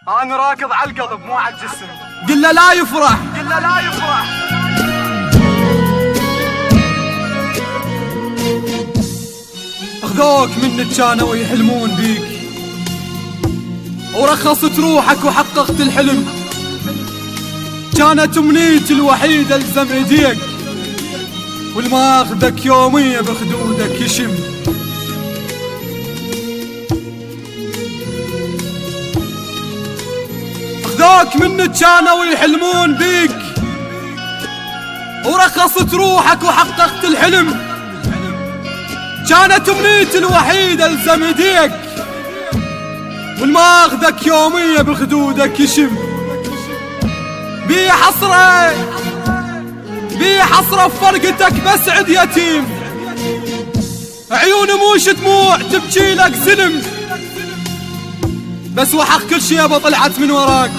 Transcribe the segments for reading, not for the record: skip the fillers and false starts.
أنا راكض على القلب مو على الجسم. قل له لا يفرح، قل له لا يفرح. اخذوك منك كانوا يحلمون بيك، ورخصت روحك وحققت الحلم. كانت امنيتي الوحيدة الزم ايديك، والما اخذك يومية بخدودك يشم. اخذوك منك كانوا يحلمون بيك، ورخصت روحك وحققت الحلم. كانت امنيتي الوحيدة الزم ايديك، والما اخذك يومية بخدودك يشم. بي حسرة بي حسرة بفرقتك بسعد يتيم، عيون موش دموع تبكي لك سلم. بس وحق كل شيبة طلعت من وراك،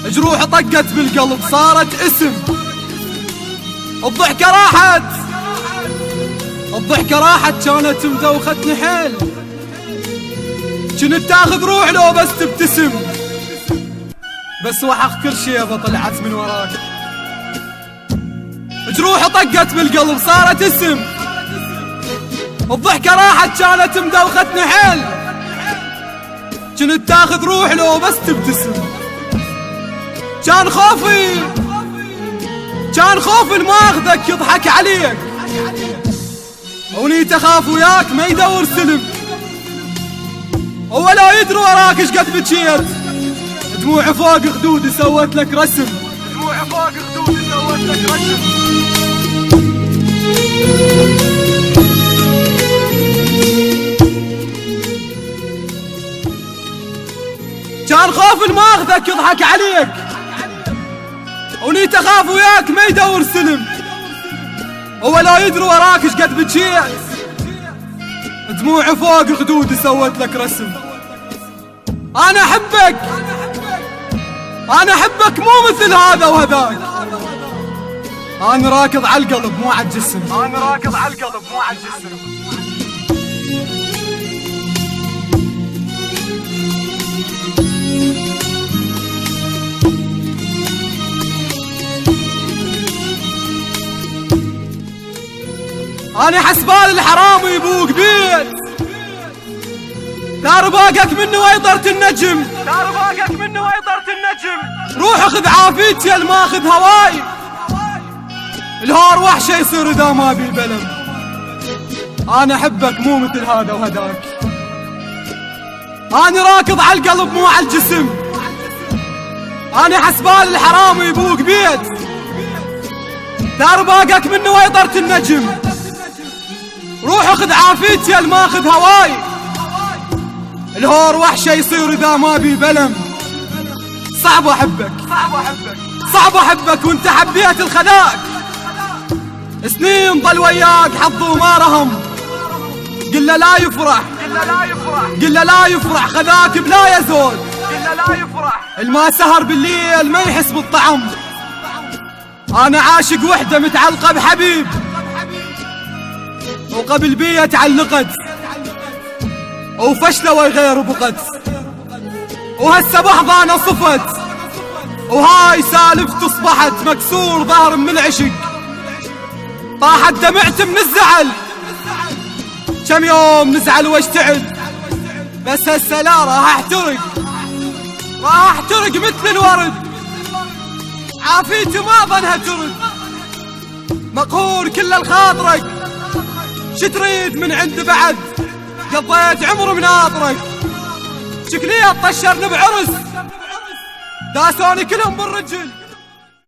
جروح طقت بالقلب صارت اسم. الضحكة راحت الضحكة راحت، كانت مدوختني حيل. كنت تاخذ روح لو بس تبتسم. بس وحق كل شيبة طلعت من وراك، جروح طقت بالقلب صارت اسم. الضحكة راحت كانت مدوختني حيل. كنت تاخذ روح لو بس تبتسم. كان خوفي ما اخذك يضحك عليك، ونيت اخاف وياك ما يدور سلم. ولا يدري وراك ايش قد بكيت، دموع فوق خدودي سوت لك رسم. دموع فوق خدودي سوت لك رسم. كان خوف ما اخذك يضحك عليك، ونيت اخاف وياك ما يدور سلم. ولا يدري وراك ايش قد بكيت، دموع فوق خدودي سوت لك رسم. انا احبك مو مثل هذا وهذاك. انا راكض على القلب مو على الجسم. انا راكض على القلب مو على الجسم. أنا حسبال الحرام يبوق بيت، دار باقك منه ويطرت النجم. دار باقك منه ويطرت النجم. روح خذ عافيتي الما اخذ هواي، الهار وحشة يصير اذا ما بي بلم. انا احبك مو مثل هذا وهداك. انا راكض على القلب مو على الجسم. انا حسبال الحرام يبوق بيت، دار باقك منه ويطرت النجم. روح خذ عافيتي الما اخذ هواي، الهور وحشة يصير اذا ما بي بلم. صعب احبك وانت حبيت الخذاك. سنين ضل وياك حظ وما رهم. قل له لا يفرح، قل له لا يفرح خذاك بلا يزود. قل له لا يفرح الما سهر بالليل ما يحس بالطعم. انا عاشق وحدة متعلقة بحبيب، وقبل بيا تعلقت وفشلة وغير بقت. وهسه بحضانة صفت، وهاي سالفت اصبحت مكسور ظهر من العشق. طاحت دمعت من الزعل، كم يوم نزعل واشتعل. بس هسه لا راح احترق مثل الورد. عافيتي ما ظنها ترد، مقهور كل الخاطرك. شتريد من عند بعد، قضيت عمر مناطرك. شكلي طشرني بعرس، داسوني كلهم بالرجل.